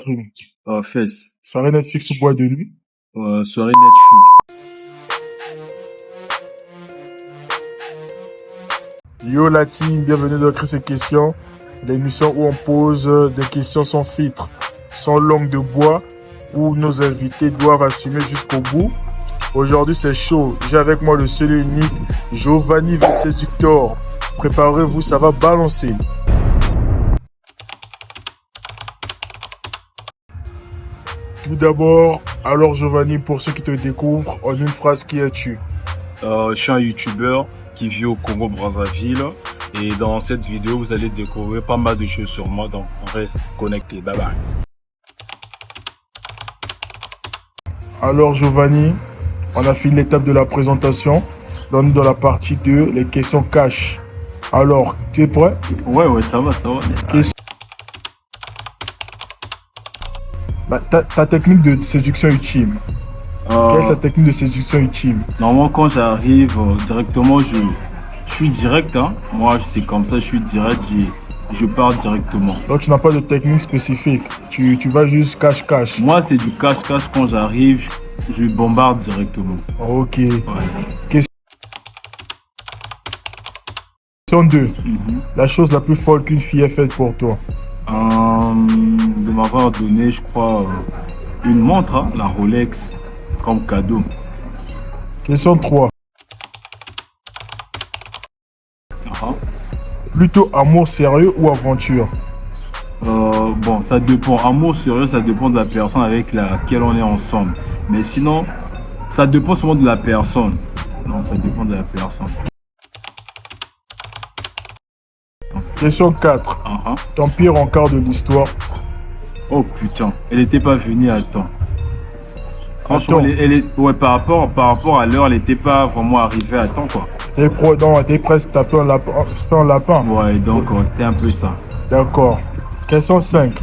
Stream. Fess. Soirée Netflix ou boîte de nuit? Soirée Netflix. Yo la team, bienvenue dans Créer ses questions. L'émission où on pose des questions sans filtre, sans langue de bois, où nos invités doivent assumer jusqu'au bout. Aujourd'hui c'est chaud, j'ai avec moi le seul et unique Giovanni the Seductor. Préparez-vous, ça va balancer. Tout d'abord, alors Giovanni, pour ceux qui te découvrent, en une phrase, qui es-tu? Je suis un YouTuber qui vit au Congo-Brazzaville. Et dans cette vidéo, vous allez découvrir pas mal de choses sur moi. Donc, on reste connecté. Bye bye. Alors Giovanni, on a fini l'étape de la présentation. Dans la partie 2, les questions cash. Alors, tu es prêt? Ouais, ça va. Question. Ta technique de séduction ultime. Quelle est ta technique de séduction ultime? Normalement, quand j'arrive directement, je suis direct. Hein. Moi, c'est comme ça, je suis direct, je pars directement. Donc, tu n'as pas de technique spécifique. Tu vas juste cash. Moi, c'est du cash. Quand j'arrive, je bombarde directement. Ok. Ouais. Question 2. La chose la plus folle qu'une fille ait faite pour toi? De m'avoir donné, je crois, une montre, hein, la Rolex, comme cadeau. Question 3. Plutôt amour sérieux ou aventure? Bon, ça dépend. Amour sérieux, ça dépend de la personne avec laquelle on est ensemble. Mais sinon, ça dépend souvent de la personne. Donc, ça dépend de la personne. Question 4. Ton pire encart de l'histoire? Oh putain, elle n'était pas venue à temps. Franchement, ouais, par rapport à l'heure, elle n'était pas vraiment arrivée à temps, quoi. T'es presque tapé un lapin. Ouais, donc c'était un peu ça. D'accord. Question 5.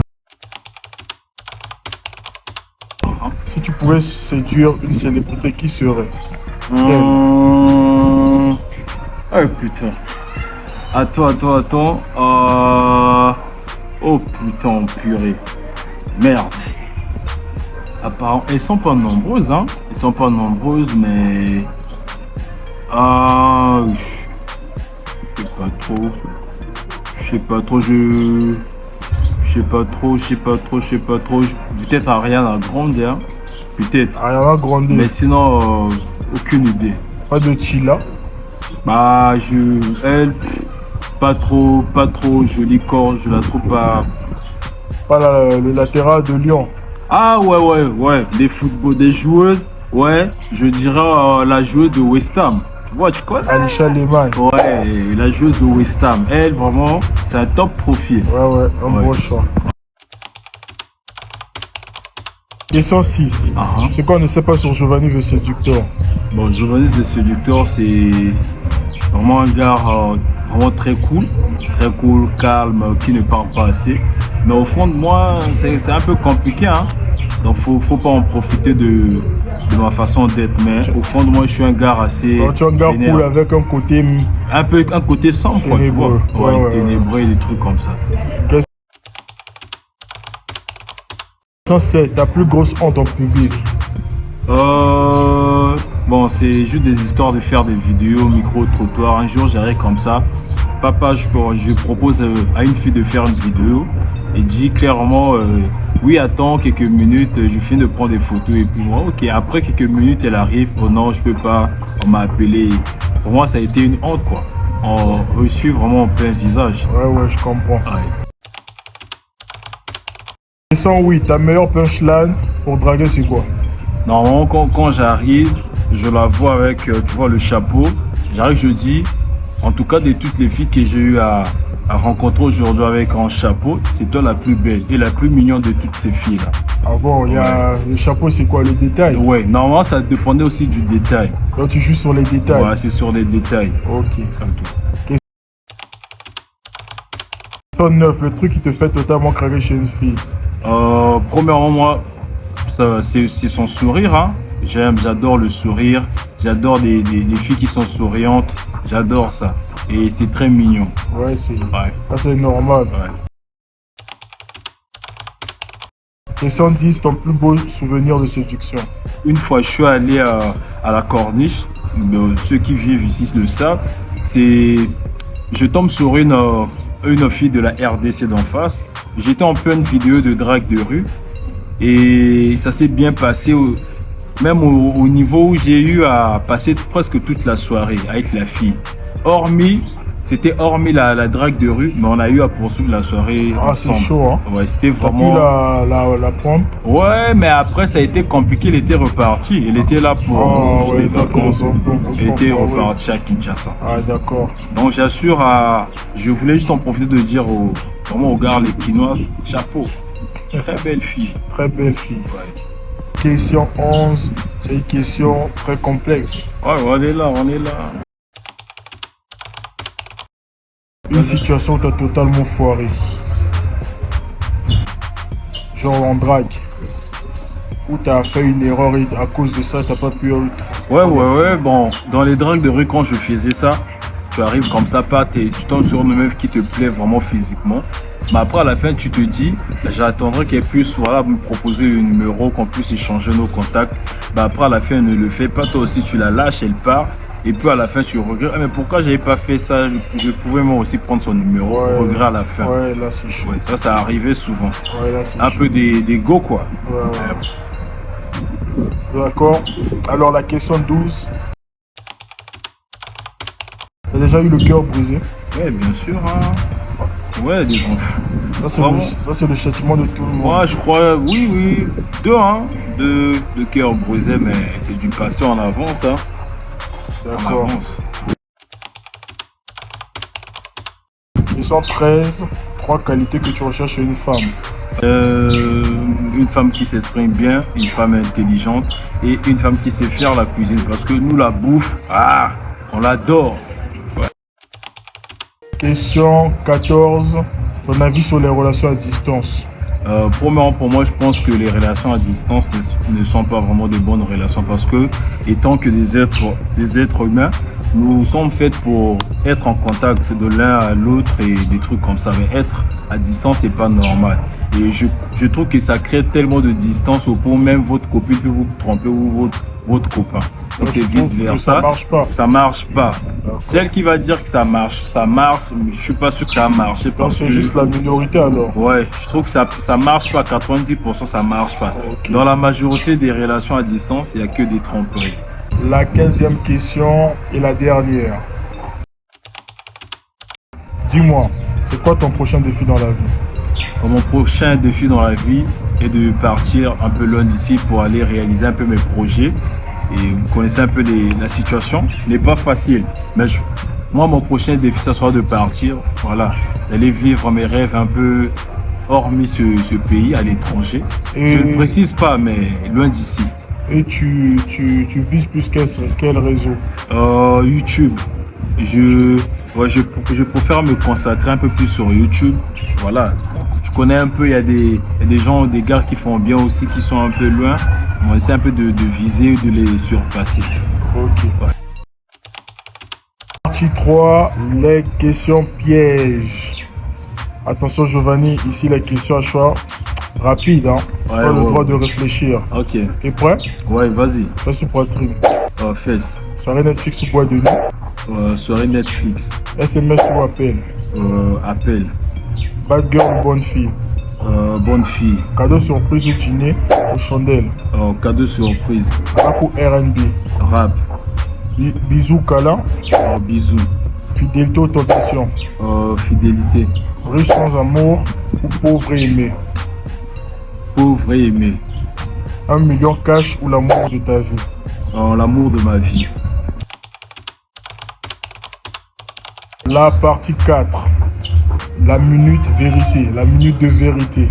Si tu pouvais séduire une célébrité, qui serait? Oh putain. Attends. Oh putain, purée. Merde. Apparemment, elles sont pas nombreuses, hein. Elles sont pas nombreuses, mais... je sais pas trop. Peut-être Ariana Grande, hein. Peut-être. Ariana Grande. Mais sinon, aucune idée. Pas de Chila? Bah, elle, pas trop jolie corps, je la trouve pas. Pas le latéral de Lyon. Ah ouais, des joueuses, ouais, je dirais la joueuse de West Ham. Tu vois, tu connais? Alisha Lehmann. Ouais, la joueuse de West Ham. Elle, vraiment, c'est un top profil. Ouais, un bon choix. Question 6. C'est quoi on ne sait pas sur Giovanni the Seductor? Bon, Giovanni the Seductor, c'est vraiment un gars vraiment très cool, calme, qui ne parle pas assez. Mais au fond de moi, c'est un peu compliqué, hein. Donc faut pas en profiter de ma façon d'être. Mais au fond de moi, je suis un gars assez. Tu es un gars cool avec un côté. Un côté sombre, ténébreux. Tu vois. Ouais, ténébreux et des trucs comme ça. Question 7. Ta plus grosse honte en public? Bon, c'est juste des histoires de faire des vidéos micro-trottoir. Un jour, j'arrive comme ça. Papa, je propose à une fille de faire une vidéo et dit clairement oui, attends quelques minutes, je finis de prendre des photos. Et puis moi, ok, après quelques minutes, elle arrive. Oh non, je peux pas, on m'a appelé. Pour moi, ça a été une honte, quoi. On reçut vraiment en plein visage. Ouais, je comprends. Ouais. Question 8. Ta meilleure punchline pour draguer, c'est quoi? Normalement, quand j'arrive, je la vois avec, tu vois, le chapeau. J'arrive, je dis, en tout cas, de toutes les filles que j'ai eu à rencontrer aujourd'hui avec un chapeau, c'est toi la plus belle et la plus mignonne de toutes ces filles-là. Ah bon, il y a le chapeau, c'est quoi, le détail? Ouais, normalement, ça dépendait aussi du détail. Donc, tu joues sur les détails? Ouais, c'est sur les détails. Ok. Question 9. Le truc qui te fait totalement craquer chez une fille? Premièrement, moi, c'est son sourire, hein. J'adore le sourire, j'adore les filles qui sont souriantes, j'adore ça. Et c'est très mignon. Ouais, ça c'est normal. Ouais. Question 10, ton plus beau souvenir de séduction. Une fois, je suis allé à la Corniche. Ceux qui vivent ici le savent. Je tombe sur une fille de la RDC d'en face. J'étais en pleine vidéo de drague de rue. Et ça s'est bien passé, même au niveau où j'ai eu à passer presque toute la soirée avec la fille. C'était hormis la drague de rue, mais on a eu à poursuivre la soirée ensemble. C'est chaud, hein. Ouais, c'était vraiment... T'as pu la prendre? Ouais, mais après, ça a été compliqué. Elle était repartie. Elle était là pour ouais, les vacances. Elle était ouais. repartie à Kinshasa. Ah, d'accord. Donc, j'assure je voulais juste en profiter de dire vraiment aux gars, les Quinoises, chapeau. Très belle fille. Très belle fille. Ouais. Question 11, c'est une question très complexe. Ouais, on est là. Une situation où tu as totalement foiré. Genre en drague. Où tu as fait une erreur et à cause de ça, tu n'as pas pu... Ouais. Bon, dans les dragues de rue, quand je faisais ça, tu arrives comme ça, tu tombes sur une meuf qui te plaît vraiment physiquement. Mais après, à la fin, tu te dis, j'attendrai qu'elle puisse me proposer un numéro, qu'on puisse échanger nos contacts. Mais après, à la fin, elle ne le fait pas. Toi aussi, tu la lâches, elle part. Et puis à la fin, tu regrettes. Mais pourquoi j'avais pas fait ça? Je pouvais moi aussi prendre son numéro. Ouais, regret à la fin. Ouais, là, c'est chaud. Ouais, ça arrivait souvent. Ouais, là, c'est un chaud. peu d'ego, quoi. Ouais. D'accord. Alors, la question 12. T'as déjà eu le cœur brisé? Ouais, bien sûr. Hein. Ouais, des gens fous. Ça, c'est le châtiment de tout le monde. Moi, je crois, oui. Deux cœurs brisés, mais c'est du passé en avance. Hein. D'accord. Question 13. 3 qualités que tu recherches chez une femme. Une femme qui s'exprime bien, une femme intelligente et une femme qui sait faire la cuisine. Parce que nous, la bouffe, on l'adore. Ouais. Question 14. Ton avis sur les relations à distance? Pour moi, je pense que les relations à distance ne sont pas vraiment de bonnes relations parce que, étant que des êtres humains, nous sommes faits pour être en contact de l'un à l'autre et des trucs comme ça. Mais être à distance, c'est pas normal. Et je trouve que ça crée tellement de distance au point même votre copine peut vous tromper ou votre copain. Donc c'est vice versa. Ça marche pas. Ça marche pas. Celle qui va dire que ça marche, mais je suis pas sûr que ça marche. Donc c'est juste la minorité alors. Ouais, je trouve que ça marche pas. 90% ça marche pas. Okay. Dans la majorité des relations à distance, il n'y a que des tromperies. La 15e question et la dernière. Dis-moi, c'est quoi ton prochain défi dans la vie? Mon prochain défi dans la vie est de partir un peu loin d'ici pour aller réaliser un peu mes projets. Et vous connaissez un peu la situation, n'est pas facile. Mais moi, mon prochain défi, ça sera de partir, d'aller vivre mes rêves un peu hormis ce pays, à l'étranger. Je ne précise pas, mais loin d'ici. Et tu vises plus quel réseau? YouTube. Je préfère me consacrer un peu plus sur YouTube. Voilà. Je connais un peu, il y a des gens, des gars qui font bien aussi, qui sont un peu loin. On essaie un peu de viser, de les surpasser. Ok. Ouais. Partie 3, les questions pièges. Attention Giovanni, ici les questions à choix rapide. Tu as le droit de réfléchir. Ok. T'es prêt? Ouais, vas-y. Fais sur poitrine. Fesse. Soirée Netflix ou boîte de nuit? Soirée Netflix. SMS ou appel? Appel. Bad girl ou bonne fille? Bonne fille. Cadeau surprise ou dîner ou chandelle? Cadeau surprise. Rap ou R&B? Rap. Bisous câlin? Bisous. Fidélité ou tentation? Fidélité. Riche sans amour ou pauvre et aimé? Pauvre et aimé. 1 million cash ou l'amour de ta vie? L'amour de ma vie. La partie 4. La minute vérité. La minute de vérité.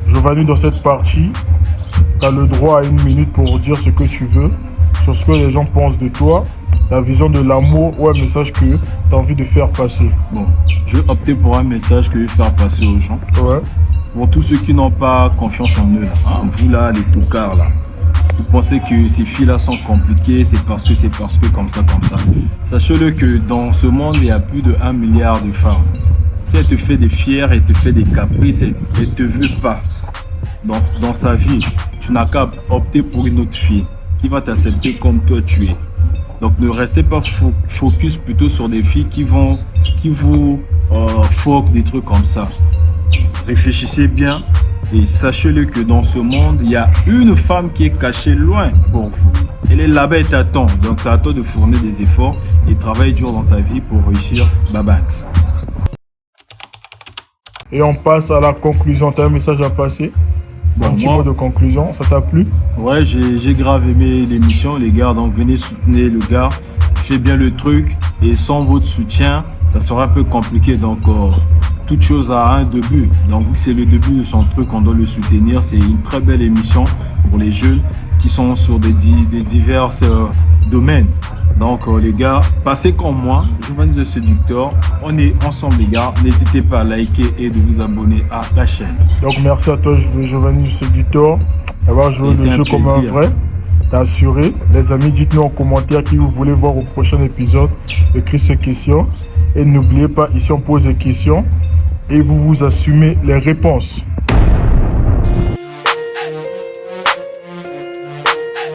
Giovanni, dans cette partie, tu as le droit à 1 minute pour dire ce que tu veux, sur ce que les gens pensent de toi, ta vision de l'amour ou un message que tu as envie de faire passer. Bon, je vais opter pour un message que je vais faire passer aux gens. Ouais. Pour tous ceux qui n'ont pas confiance en eux, vous là, les toucards là, vous pensez que ces filles-là sont compliquées, c'est parce que comme ça. Sachez-le que dans ce monde, il y a plus de 1 milliard de femmes. Si elle te fait des fières, elle te fait des caprices, elle ne te veut pas. dans sa vie, tu n'as qu'à opter pour une autre fille qui va t'accepter comme toi tu es. Donc ne restez pas focus plutôt sur des filles qui vous foquent des trucs comme ça. Réfléchissez bien et sachez-le que dans ce monde, il y a une femme qui est cachée loin pour vous. Elle est là-bas et t'attend. Donc c'est à toi de fournir des efforts et travailler dur dans ta vie pour réussir. Babax. Et on passe à la conclusion. Tu as un message à passer? Bon, Un petit moi, mot de conclusion, ça t'a plu? ouais, j'ai grave aimé l'émission, les gars. Donc venez soutenir le gars. Il fait bien le truc. Et sans votre soutien, ça sera un peu compliqué. Donc toute chose a un début. Donc vu que c'est le début de son truc, on doit le soutenir. C'est une très belle émission pour les jeunes qui sont sur des divers domaines. Donc les gars, passez comme moi, Giovanni le Séducteur. On est ensemble les gars. N'hésitez pas à liker et de vous abonner à la chaîne. Donc merci à toi Giovanni le Séducteur d'avoir joué le jeu comme un vrai. T'as assuré. Les amis, dites-nous en commentaire qui vous voulez voir au prochain épisode de Chris Question. Et n'oubliez pas, ici on pose des questions et vous assumez les réponses.